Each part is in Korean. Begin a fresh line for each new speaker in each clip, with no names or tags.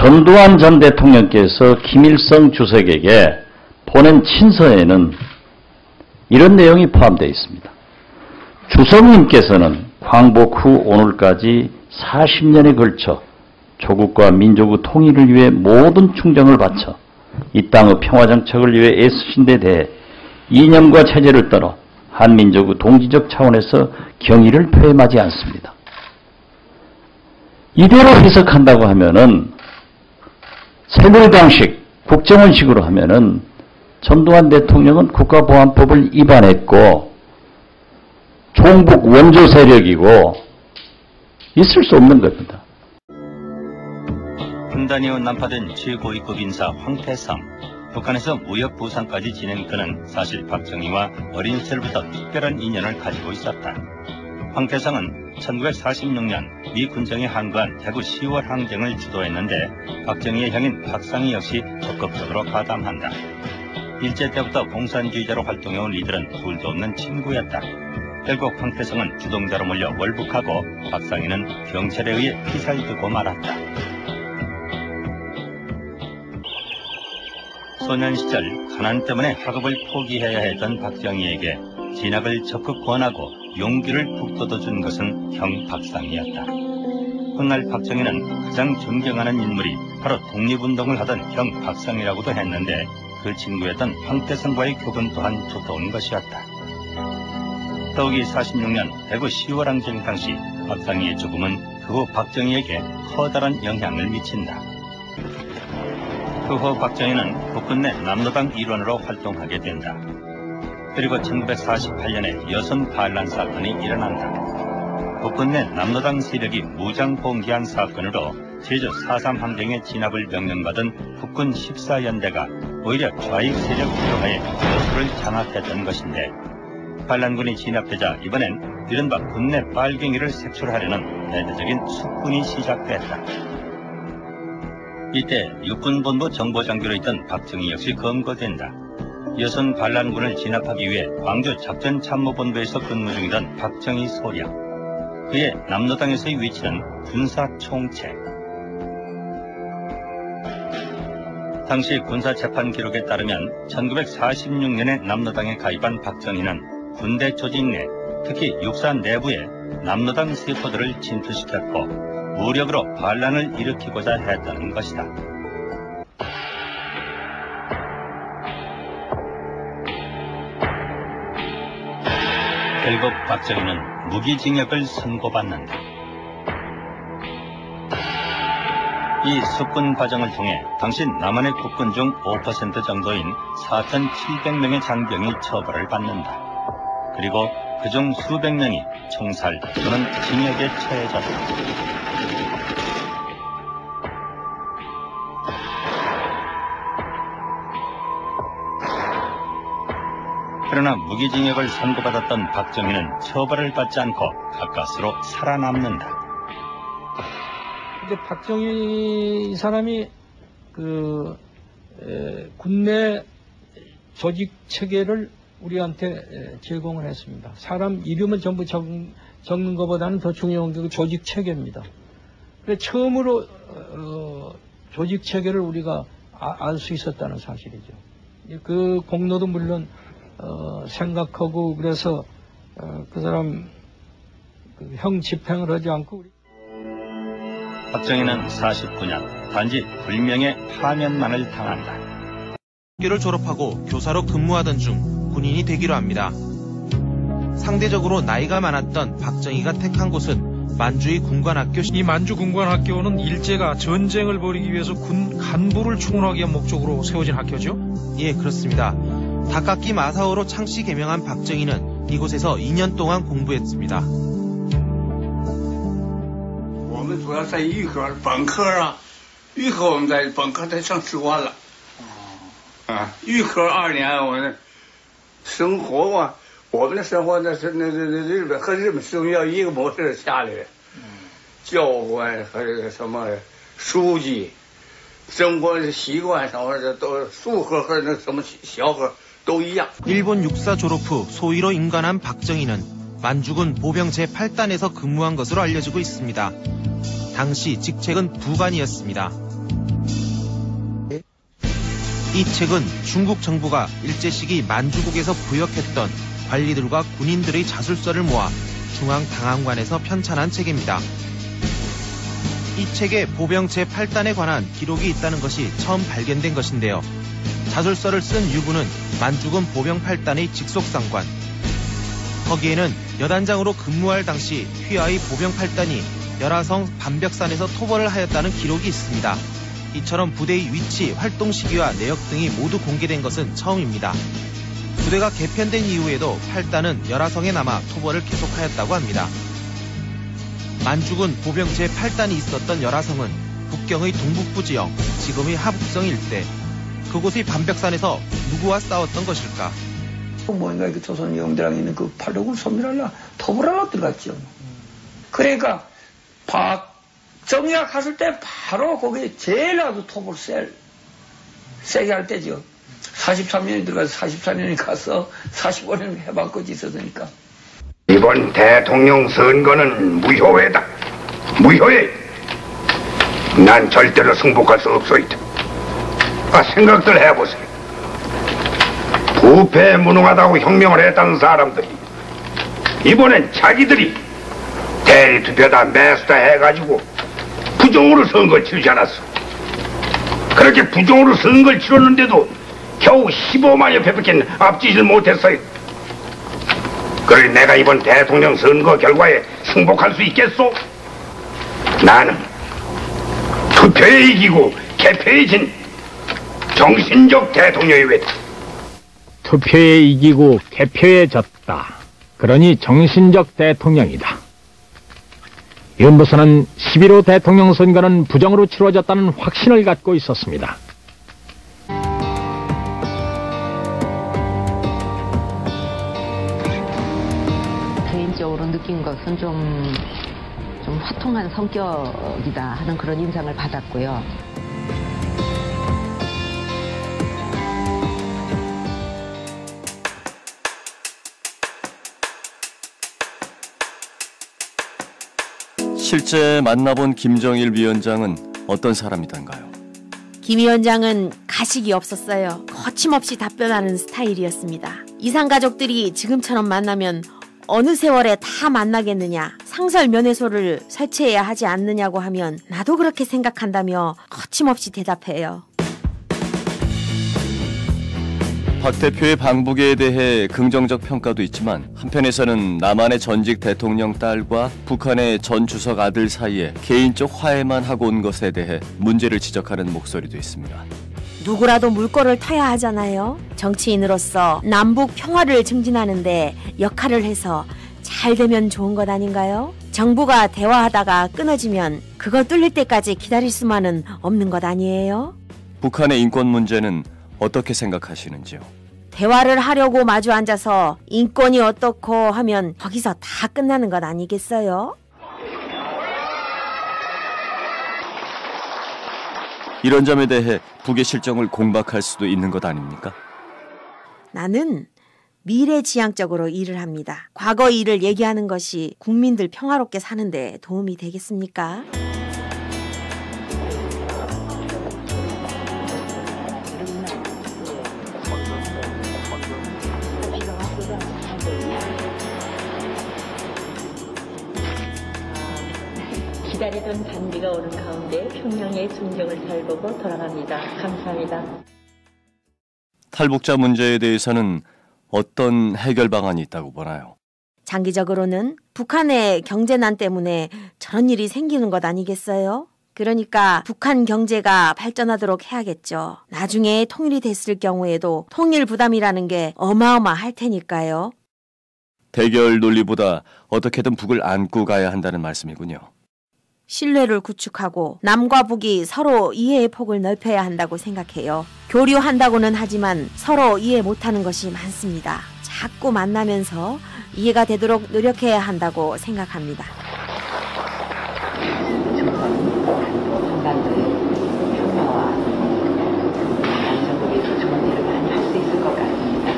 전두환 전 대통령께서 김일성 주석에게 보낸 친서에는 이런 내용이 포함되어 있습니다. 주석님께서는 광복 후 오늘까지 40년에 걸쳐 조국과 민족의 통일을 위해 모든 충정을 바쳐 이 땅의 평화정착을 위해 애쓰신 데 대해 이념과 체제를 떠나 한민족의 동지적 차원에서 경의를 표임하지 않습니다. 이대로 해석한다고 하면은 새누리당식, 국정원식으로 하면은 전두환 대통령은 국가보안법을 위반했고 종북 원조 세력이고 있을 수 없는 겁니다.
분단이 후 난파된 최고위급 인사 황태성. 북한에서 무역 부상까지 지낸 그는 사실 박정희와 어린 시절부터 특별한 인연을 가지고 있었다. 황태성은 1946년 미 군정이 항거한 대구 10월 항쟁을 주도했는데 박정희의 형인 박상희 역시 적극적으로 가담한다. 일제 때부터 공산주의자로 활동해온 이들은 둘도 없는 친구였다. 결국 황태성은 주동자로 몰려 월북하고 박상희는 경찰에 의해 피살되고 말았다. 소년 시절 가난 때문에 학업을 포기해야 했던 박정희에게 진학을 적극 권하고 용기를 북돋아준 것은 형 박상희였다. 훗날 박정희는 가장 존경하는 인물이 바로 독립운동을 하던 형 박상희라고도 했는데 그 친구였던 황태성과의 교분 또한 두터운 것이었다. 더욱이 46년 대구 10월 항쟁 당시 박상희의 죽음은 그 후 박정희에게 커다란 영향을 미친다. 그 후 박정희는 국군 내 남로당 일원으로 활동하게 된다. 그리고 1948년에 여성 반란 사건이 일어난다. 국군 내 남로당 세력이 무장 봉기한 사건으로 제주 4.3 항쟁에 진압을 명령받은 국군 14연대가 오히려 좌익 세력 주도하에 여수를 장악했던 것인데 반란군이 진압되자 이번엔 이른바 군내 빨갱이를 색출하려는 대대적인 숙군이 시작됐다. 이때 육군본부 정보장교로 있던 박정희 역시 검거된다. 여선 반란군을 진압하기 위해 광주 작전참모본부에서 근무 중이던 박정희 소령. 그의 남로당에서의 위치는 군사총책. 당시 군사재판 기록에 따르면 1946년에 남로당에 가입한 박정희는 군대 조직 내 특히 육사 내부에 남로당 세포들을 진투시켰고 무력으로 반란을 일으키고자 했다는 것이다. 결국 박정희는 무기징역을 선고받는다. 이 숙군 과정을 통해 당시 남한의 국군 중 5% 정도인 4,700명의 장병이 처벌을 받는다. 그리고 그중 수백 명이 총살 또는 징역에 처해졌다. 그러나 무기징역을 선고받았던 박정희는 처벌을 받지 않고 가까스로 살아남는다.
이제 박정희 이 사람이 군내 조직 체계를 우리한테 제공을 했습니다. 사람 이름을 전부 적는 것보다는 더 중요한 게 조직 체계입니다. 그래서 처음으로 조직 체계를 우리가 알 수 있었다는 사실이죠. 그 공로도 물론 생각하고 그래서 그 사람 형 집행을 하지 않고
박정희는 49년 단지 불명예 파면만을 당한다.
학교를 졸업하고 교사로 근무하던 중 군인이 되기로 합니다. 상대적으로 나이가 많았던 박정희가 택한 곳은 만주의 군관학교.
이 만주 군관학교는 일제가 전쟁을 벌이기 위해서 군 간부를 충원하기 위한 목적으로 세워진 학교죠?
예, 그렇습니다. 닭깎기 마사오로 창씨 개명한 박정희는 이곳에서 2년 동안 공부했습니다.
我们主要在预科本科啊，预科我们在本科才上士官了。预科2年我们生活啊，我们的生活那是日本和日本师学校一个模式下来的，教官和这个什么书记，生活习惯什么的都术科和那什么小科都一样。
일본 육사 졸업 후 소위로 임관한 박정희는 만주군 보병 제8단에서 근무한 것으로 알려지고 있습니다. 당시 직책은 부관이었습니다. 이 책은 중국 정부가 일제 시기 만주국에서 부역했던 관리들과 군인들의 자술서를 모아 중앙당항관에서 편찬한 책입니다. 이 책에 보병 제8단에 관한 기록이 있다는 것이 처음 발견된 것인데요. 자술서를 쓴 유부는 만주군 보병 8단의 직속상관. 거기에는 여단장으로 근무할 당시 휘하의 보병 8단이 열화성 반벽산에서 토벌을 하였다는 기록이 있습니다. 이처럼 부대의 위치, 활동 시기와 내역 등이 모두 공개된 것은 처음입니다. 부대가 개편된 이후에도 8단은 열화성에 남아 토벌을 계속하였다고 합니다. 만주군 보병 제8단이 있었던 열화성은 북경의 동북부 지역, 지금의 하북성 일대, 그곳의 반벽산에서 누구와 싸웠던 것일까?
뭔가 그 조선 영대랑 있는 그 팔로군 소멸하려 토벌하러 들어갔죠. 그러니까 박정희가 갔을 때 바로 거기에 제일 아주 토벌 세게 할 때죠. 43년이 들어가서 44년이 가서 45년 해방까지 있었으니까.
이번 대통령 선거는 무효회다. 무효회. 난 절대로 승복할 수 없소이다. 생각들 해보세요. 부패에 무능하다고 혁명을 했다는 사람들이 이번엔 자기들이 대리투표다 매수다 해가지고 부정으로 선거를 치르지 않았어. 그렇게 부정으로 선거를 치렀는데도 겨우 15만여 표밖에 앞지질 못했어요. 그러니 내가 이번 대통령 선거 결과에 승복할 수 있겠소? 나는 투표에 이기고 개표에 진 정신적 대통령이 왜?
투표에 이기고 개표에 졌다. 그러니 정신적 대통령이다. 윤부선은 11호 대통령 선거는 부정으로 치러졌다는 확신을 갖고 있었습니다.
개인적으로 느낀 것은 좀 화통한 성격이다 하는 그런 인상을 받았고요.
실제 만나본 김정일 위원장은 어떤 사람이던가요?
김 위원장은 가식이 없었어요. 거침없이 답변하는 스타일이었습니다. 이상가족들이 지금처럼 만나면 어느 세월에 다 만나겠느냐, 상설 면회소를 설치해야 하지 않느냐고 하면 나도 그렇게 생각한다며 거침없이 대답해요.
박 대표의 방북에 대해 긍정적 평가도 있지만 한편에서는 남한의 전직 대통령 딸과 북한의 전 주석 아들 사이에 개인적 화해만 하고 온 것에 대해 문제를 지적하는 목소리도 있습니다.
누구라도 물꼬를 타야 하잖아요. 정치인으로서 남북 평화를 증진하는데 역할을 해서 잘 되면 좋은 것 아닌가요? 정부가 대화하다가 끊어지면 그거 뚫릴 때까지 기다릴 수만은 없는 것 아니에요?
북한의 인권 문제는 어떻게 생각하시는지요?
대화를 하려고 마주 앉아서 인권이 어떻고 하면 거기서 다 끝나는 것 아니겠어요?
이런 점에 대해 북의 실정을 공박할 수도 있는 것 아닙니까?
나는 미래지향적으로 일을 합니다. 과거 일을 얘기하는 것이 국민들 평화롭게 사는데 도움이 되겠습니까?
기다리던 단비가 오는 가운데 평양의 순정을 잘 보고 돌아갑니다. 감사합니다.
탈북자 문제에 대해서는 어떤 해결 방안이 있다고 보나요?
장기적으로는 북한의 경제난 때문에 저런 일이 생기는 것 아니겠어요? 그러니까 북한 경제가 발전하도록 해야겠죠. 나중에 통일이 됐을 경우에도 통일 부담이라는 게 어마어마할 테니까요.
대결 논리보다 어떻게든 북을 안고 가야 한다는 말씀이군요.
신뢰를 구축하고 남과 북이 서로 이해의 폭을 넓혀야 한다고 생각해요. 교류한다고는 하지만 서로 이해 못하는 것이 많습니다. 자꾸 만나면서 이해가 되도록 노력해야 한다고 생각합니다.
한반도의 평화와 안정국에서 좋은 일을 많이 할 수 있을 것 같습니다.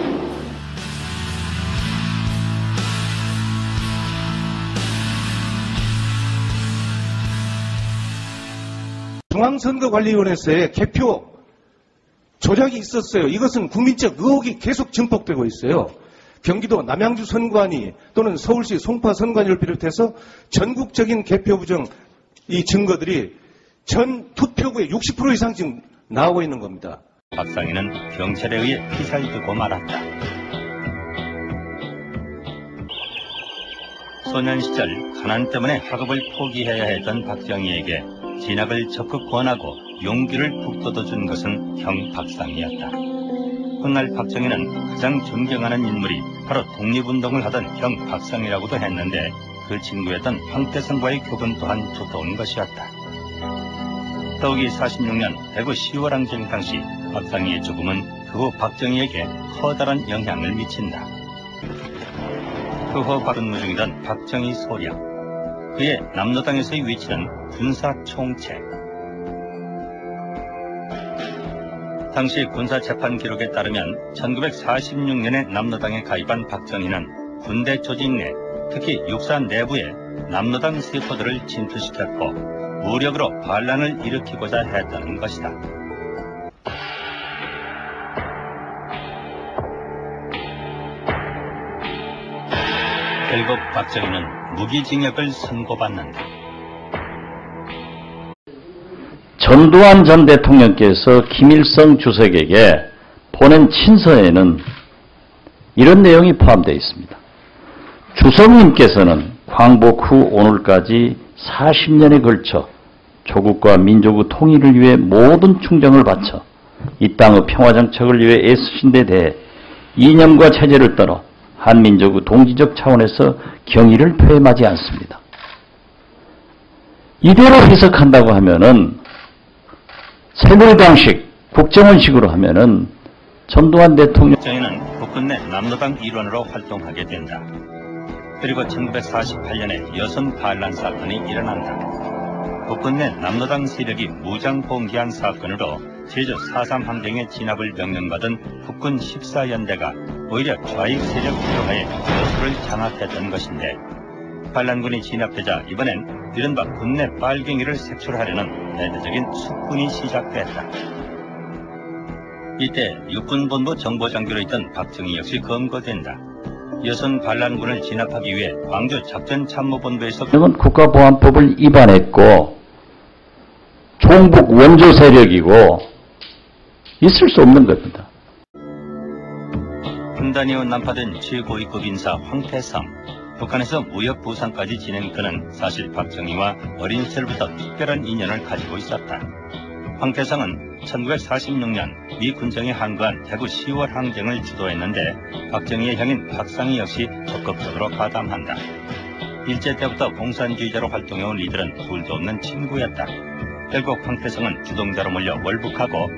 중앙선거관리위원회에서의 개표 조작이 있었어요. 이것은 국민적 의혹이 계속 증폭되고 있어요. 경기도 남양주 선관위 또는 서울시 송파 선관위를 비롯해서 전국적인 개표 부정 이 증거들이 전 투표구의 60% 이상 지금 나오고 있는 겁니다.
박상희는 경찰에 의해 피살이 되고 말았다. 소년 시절 가난 때문에 학업을 포기해야 했던 박정희에게 진학을 적극 권하고 용기를 북돋아준 것은 형 박상희였다. 훗날 박정희는 가장 존경하는 인물이 바로 독립운동을 하던 형 박상희라고도 했는데 그 친구였던 황태성과의 교분 또한 두터운 것이었다. 더욱이 46년 대구 10월 항쟁 당시 박상희의 죽음은 그 후 박정희에게 커다란 영향을 미친다. 그 후 박근무 중이던 박정희 소령, 그의 남로당에서의 위치는 군사총책. 당시 군사재판 기록에 따르면 1946년에 남로당에 가입한 박정희는 군대 조직 내, 특히 육사 내부에 남로당 세포들을 진투시켰고 무력으로 반란을 일으키고자 했다는 것이다. 결국 박정희는 무기징역을 선고받는다.
전두환 전 대통령께서 김일성 주석에게 보낸 친서에는 이런 내용이 포함되어 있습니다. 주석님께서는 광복 후 오늘까지 40년에 걸쳐 조국과 민족의 통일을 위해 모든 충정을 바쳐 이 땅의 평화정착을 위해 애쓰신 데 대해 이념과 체제를 떨어 한민족의 동지적 차원에서 경의를 표임하지 않습니다. 이대로 해석한다고 하면은 새누리당식, 국정원식으로 하면은 전두환 대통령
박정희는 국군 내 남로당 일원으로 활동하게 된다. 그리고 1948년에 여성 반란 사건이 일어난다. 국군 내 남로당 세력이 무장 봉기한 사건으로 제주 4.3 항쟁에 진압을 명령받은 국군 14연대가 오히려 좌익 세력 규모하에 여수를 장악했던 것인데 반란군이 진압되자 이번엔 이른바 군내 빨갱이를 색출하려는 대대적인 숙군이 시작됐다. 이때 육군본부 정보장교로 있던 박정희 역시 검거된다. 여선 반란군을 진압하기 위해 광주 작전참모본부에서
국가보안법을 위반했고 종북 원조 세력이고 있을 수 없는 겁니다.
분단이 후 난파된 최고위급 인사 황태성, 북한에서 무역부상까지 지낸 그는 사실 박정희와 어린 시절부터 특별한 인연을 가지고 있었다. 황태성은 1946년 미 군정이 항거한 대구 10월 항쟁을 주도했는데 박정희의 형인 박상희 역시 적극적으로 가담한다. 일제 때부터 공산주의자로 활동해온 이들은 둘도 없는 친구였다. 결국 황태성은 주동자로 몰려 월북하고